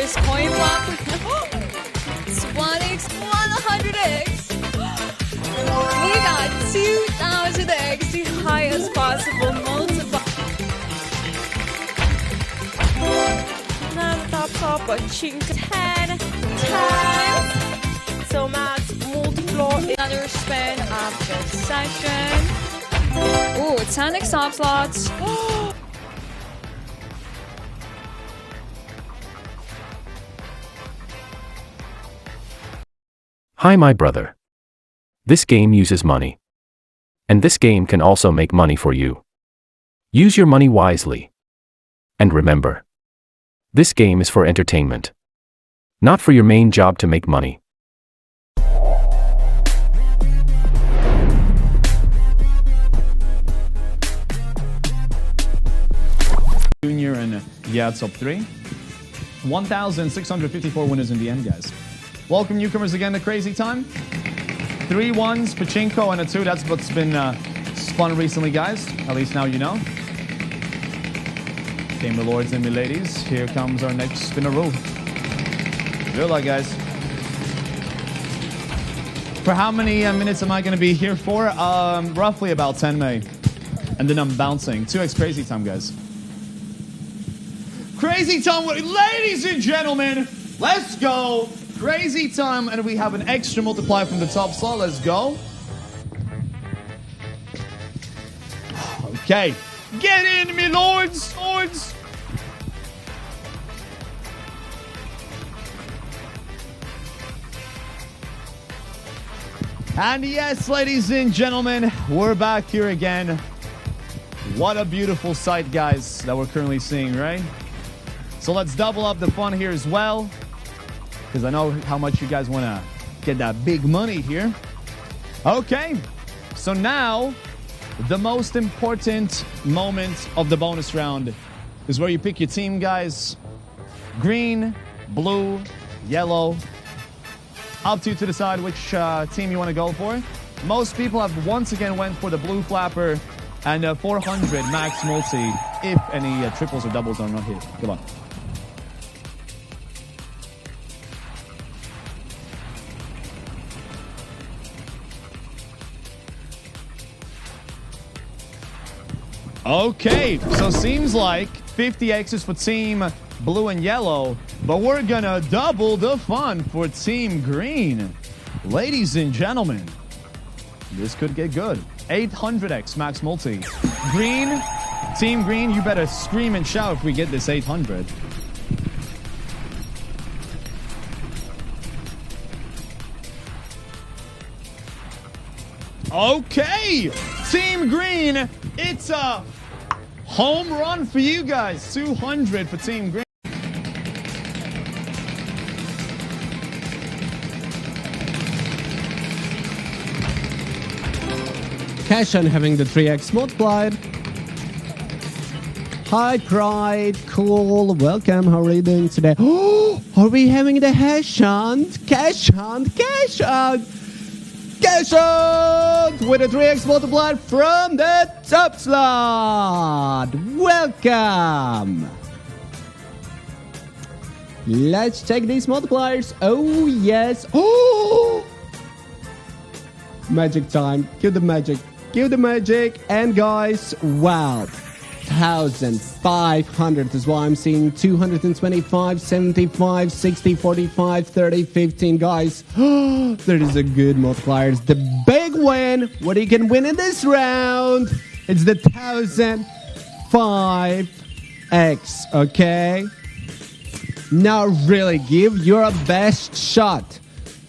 Here's coin flop. 20X 100X. We got 2000X, the highest possible multiplier. Not the top, but chink 10 times. So max multiply. Another spin of the session. Ooh, 10X top slots. Hi, my brother. This game uses money. And this game can also make money for you. Use your money wisely. And remember, this game is for entertainment, not for your main job to make money. Junior and yeah, top 3. 1,654 winners in the end, guys. Welcome newcomers again to Crazy Time. 3 1s, Pachinko, and a 2. That's what's been spun recently, guys. At least now you know. Okay, my lords and my ladies, here comes our next spinneroo. Good luck, guys. For how many minutes am I going to be here for? Roughly about 10 May. And then I'm bouncing. 2x Crazy Time, guys. Crazy Time, ladies and gentlemen, let's go. Crazy Time, and we have an extra multiplier from the top slot. Let's go. Okay, get in, me lords. And yes, ladies and gentlemen, we're back here again. What a beautiful sight, guys, that we're currently seeing, right? So let's double up the fun here as well, because I know how much you guys want to get that big money here. Okay, so now the most important moment of the bonus round is where you pick your team, guys. Green, blue, yellow. Up to you to decide which team you want to go for. Most people have once again went for the blue flapper and 400 max multi if any triples or doubles are not hit. Good luck. Okay, so seems like 50X's for team blue and yellow, but we're gonna double the fun for team green. Ladies and gentlemen, this could get good. 800X max multi. Green, team green, you better scream and shout if we get this 800. Okay, team green, it's a home run for you guys. 200 for team green. Cash on having the 3x multiplied. Hi Pride, cool, welcome, how are you doing today? Oh, are we having the hash hunt? Cash hunt, cash hunt! Cash out with a 3x multiplier from the top slot. Welcome. Let's check these multipliers. Oh, yes. Oh! Magic time. Kill the magic. Kill the magic. And guys, wow. 1,500 is what I'm seeing. 225, 75, 60, 45, 30, 15. Guys, there is a good multipliers. The big win, what you can win in this round, it's the 1005X, okay? Now really give your best shot.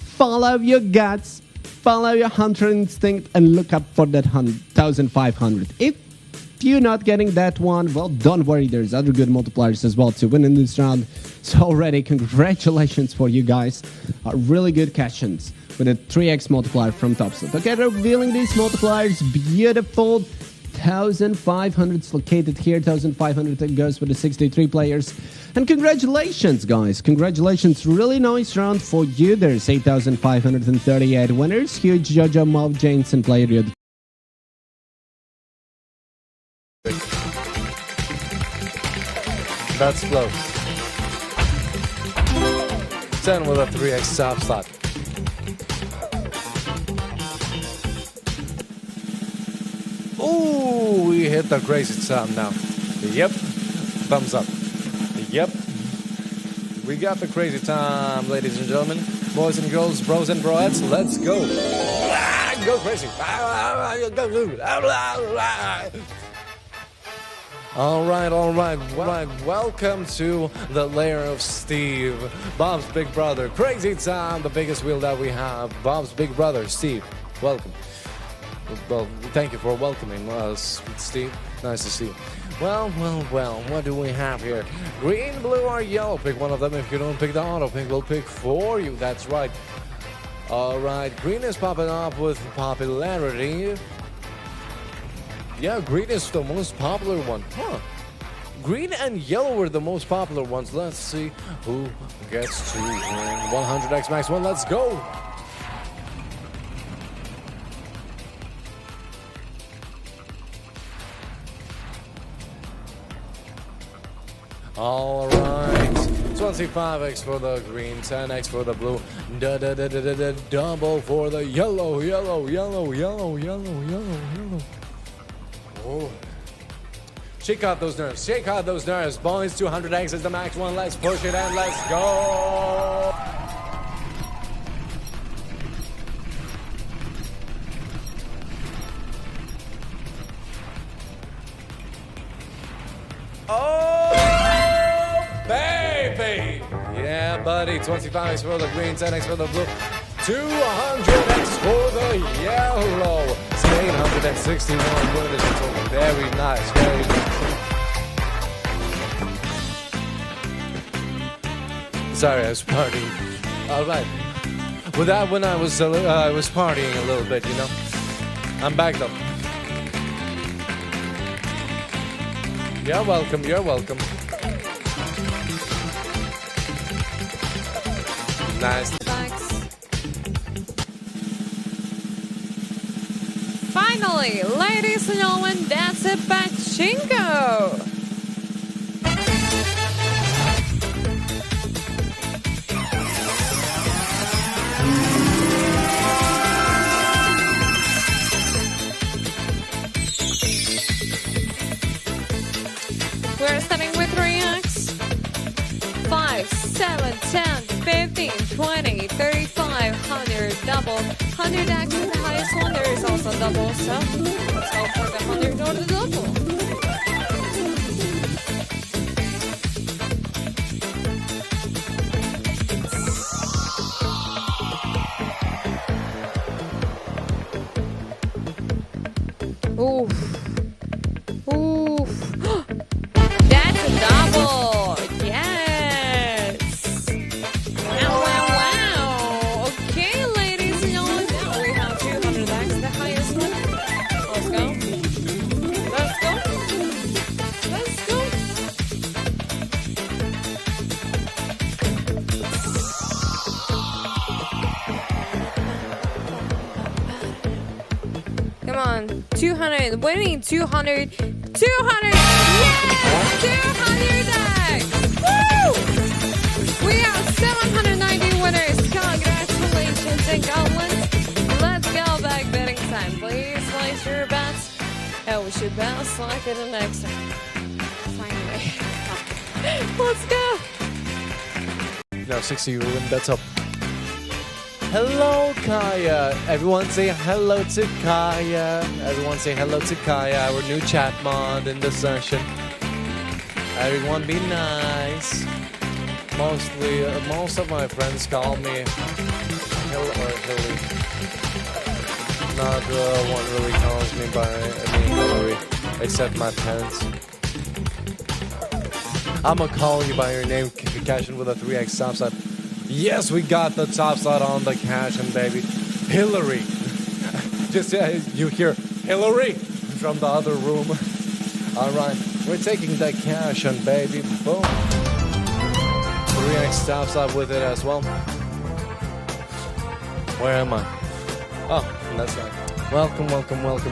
Follow your guts, follow your hunter instinct, and look up for that 1,500. If you're not getting that one, well, don't worry, there's other good multipliers as well to win in this round. So already, congratulations for you guys. Really good cash-ins with a 3x multiplier from Topslot. Okay, revealing these multipliers, beautiful. 1,500 is located here, 1,500 goes with the 63 players. And congratulations, guys. Congratulations, really nice round for you. There's 8,538 winners. Huge Jojo Mob Jameson player. That's close. 10 with a 3x top slot. Ooh, we hit the crazy time now. Yep. Thumbs up. Yep. We got the crazy time, ladies and gentlemen. Boys and girls, bros and broettes, let's go. Go crazy. All right. Welcome to the lair of Steve, Bob's big brother. Crazy time, the biggest wheel that we have. Bob's big brother, Steve. Welcome. Well, thank you for welcoming us, Steve. Nice to see you. Well, what do we have here? Green, blue, or yellow? Pick one of them. If you don't pick the auto pick, we'll pick for you. That's right. All right, green is popping up with popularity. Yeah, green is the most popular one. Huh. Green and yellow were the most popular ones. Let's see who gets to win 100x max one. Let's go. All right, 25x for the green, 10x for the blue, double for the yellow. Oh. Shake out those nerves, boys. 200x is the max one. Let's push it and let's go. Yeah, buddy. 25x for the green, 10x for the blue, 200x for the yellow. It's 861 winners. Very nice, very nice. Sorry, I was partying. All right. With that one, I was partying a little bit, you know. I'm back though. You're welcome. Nice. Thanks. Finally, ladies and gentlemen, that's a pachinko. We're starting with 3x. 5, 7, 10, 15, 20, 35, 100, double. 100x is the highest one. There is also double, so let's go for the 100 or the double. Oof. That's a double. Yes. Wow. Okay, ladies and gentlemen, now we have 200x, the highest one. Let's go. Come on, 200, winning 200. 200! Yes! 200x! Woo! We have 790 winners. Congratulations and goblins. Let's go back betting time. Please place your bets. And we should bounce like it the next time. Finally. Let's go. Now 60 you win bets up. Hello, Kaya. Everyone say hello to Kaya. Everyone say hello to Kaya, our new chat mod in the session. Everyone be nice. Most of my friends call me Hill or Hilly. Not one really calls me by Hillary, except my parents. I'ma call you by your name, cash in with a 3x top slot. Yes, we got the top slot on the cash in, baby. Hillary. Just you hear Hillary from the other room. All right, we're taking the cash in, baby. Boom. 3x top slot with it as well. Where am I? Oh, that's right. Welcome.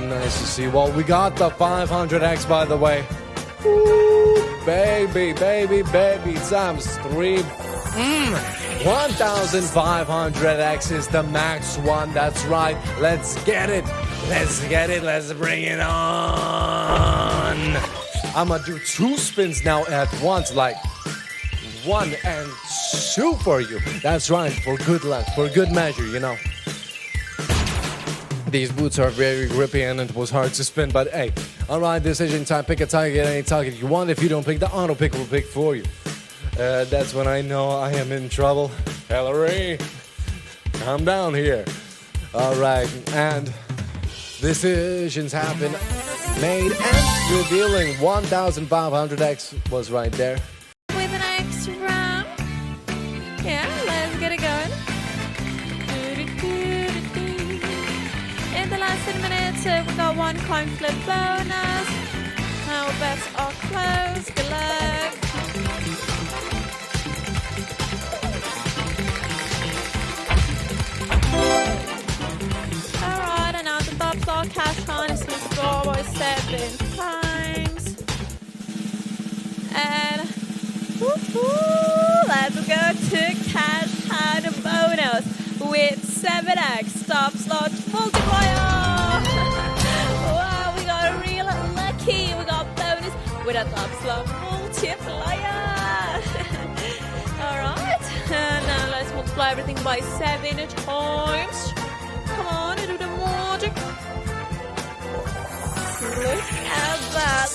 Nice to see you all. We got the 500x, by the way. Woo. baby, times 3. 1500X is the max one. That's right. Let's get it. Let's bring it on. I'm gonna do 2 spins now at once, like 1 and 2 for you. That's right, for good luck, for good measure, you know. These boots are very grippy and it was hard to spin, but hey, alright, decision time. Pick a target, any target you want. If you don't pick, the auto pick will pick for you. That's when I know I am in trouble. Hillary, calm down here. Alright, and decisions have been made and revealing 1500X was right there. With an extra round. Yeah, let's get it going. In the last 10 minutes, we got 1 coin flip bonus. Our bets are closed. Good luck. Alright, and now the Topslot cash con is going to score by 7 times. And let's go to cash con bonus with 7X Topslot multiplier. Wow, we got real lucky. We got bonus with a Topslot multiplier. Alright, and now let's multiply everything by 7 times. Come on, do the magic. Look at that.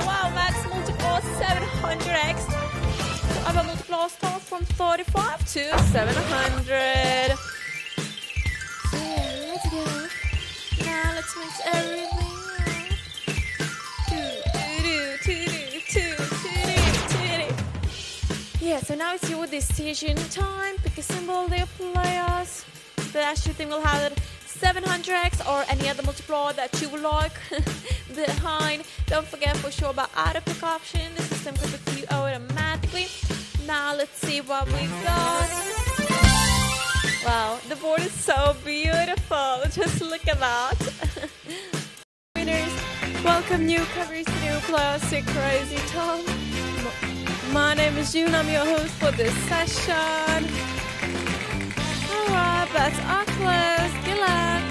Wow, max multiplier 700X. Our multiplier starts from 35 to 700. So yeah, let's go. Now let's mix everything up. Yeah, so now it's your decision time. Pick a symbol, they apply us. The last thing will have it 700X or any other multiplier that you would like behind. Don't forget for sure about auto pick option. The system can pick you automatically. Now let's see what we got. Wow, the board is so beautiful. Just look at that. Winners, welcome newcomers to Classic Crazy Time. My name is June. I'm your host for this session. Alright, bets are closed. Good luck.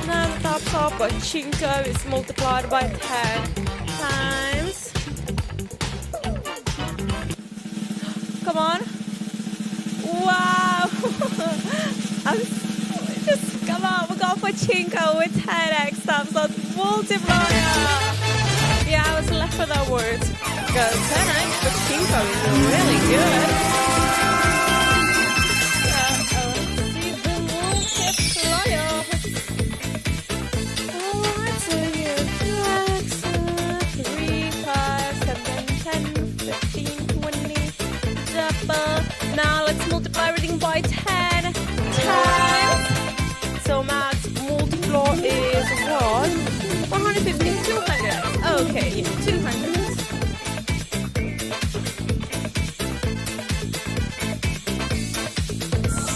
Now the top by Chinko is multiplied by 10 times. Come on. Wow. Come on, we got Pachinko with 10X Topslot multiplier. Yeah, I was left for that word. Because 10X Pachinko is really good. Let's see the multiplier. Alright, so you flex 3, 5, 7, 10, 15, 20, double. Now let's multiply everything by 10 times. So max multiplier is what? 150, 200. Okay, yeah, 200.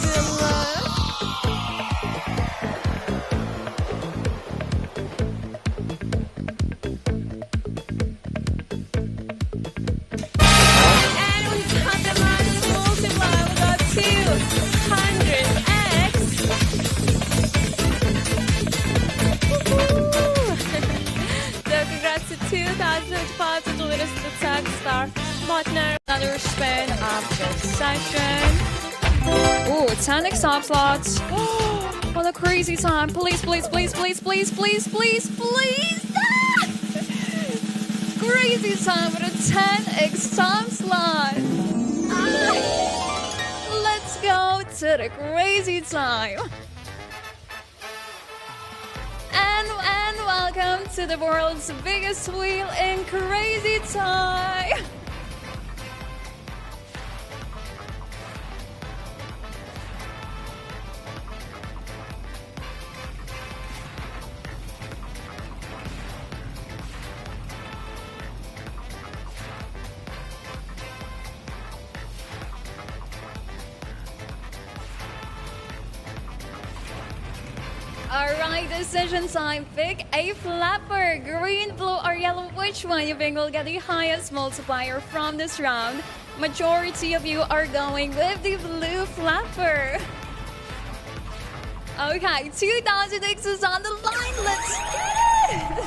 Good luck. And we got the max multiplier. We got 200X. So congrats to 2005 to the winners of the Tag Star partner. Another spin of this session. Ooh, 10X Topslot. What a crazy time. Please. Ah! Crazy time with a 10X Topslot. Let's go to the crazy time. And welcome to the world's biggest wheel in crazy time. Alright, decision time. Pick a flapper. Green, blue, or yellow. Which one you think will get the highest multiplier from this round? Majority of you are going with the blue flapper. Okay, 2000X is on the line. Let's get it!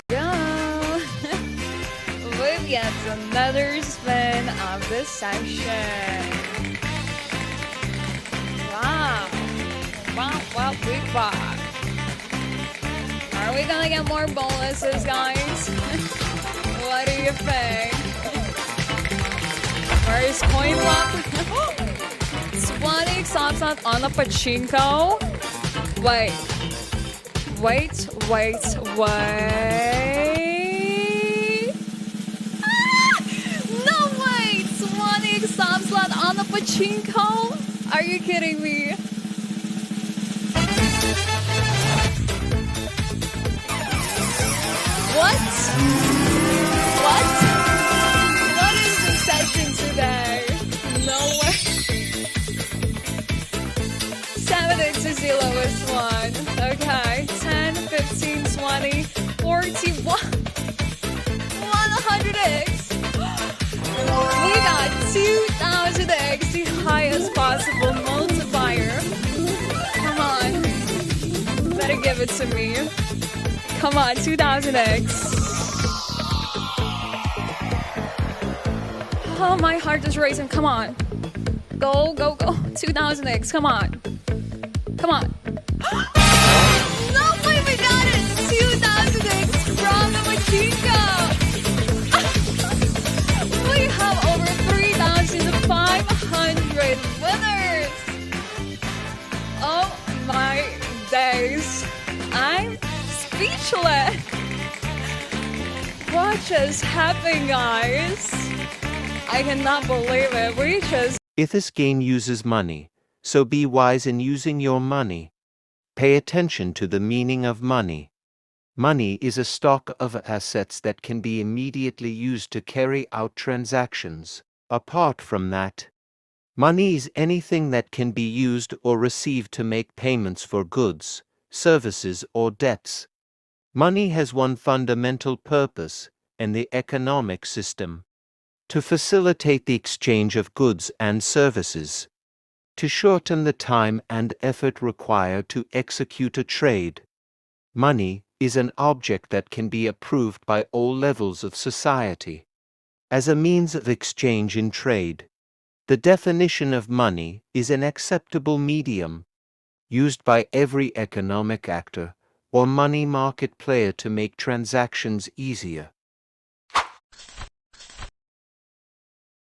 Go! We've got another spin of this session. Wow. Wow, big box. Are we gonna get more bonuses, guys? What do you think? First coin flop. 20X Topslot on the pachinko. Wait. No way! 20X Topslot on the pachinko? Are you kidding me? What? What is the session today? No way. 7X is the lowest one. Okay. 10, 15, 20, 41. 100X. We got 2000X, the highest possible multiplier. Come on. Better give it to me. Come on, 2000X. Oh, my heart is racing. Come on. Go. 2000X. Come on. No way, we got it. 2000X from the Machinko. We have over 3,500 winners. Oh my days. I'm speechless. What just happened, guys? I cannot believe it. We just... If this game uses money, so be wise in using your money. Pay attention to the meaning of money. Money is a stock of assets that can be immediately used to carry out transactions. Apart from that, money is anything that can be used or received to make payments for goods, services, or debts. Money has one fundamental purpose in the economic system: to facilitate the exchange of goods and services, to shorten the time and effort required to execute a trade. Money is an object that can be approved by all levels of society as a means of exchange in trade. The definition of money is an acceptable medium used by every economic actor or money market player to make transactions easier.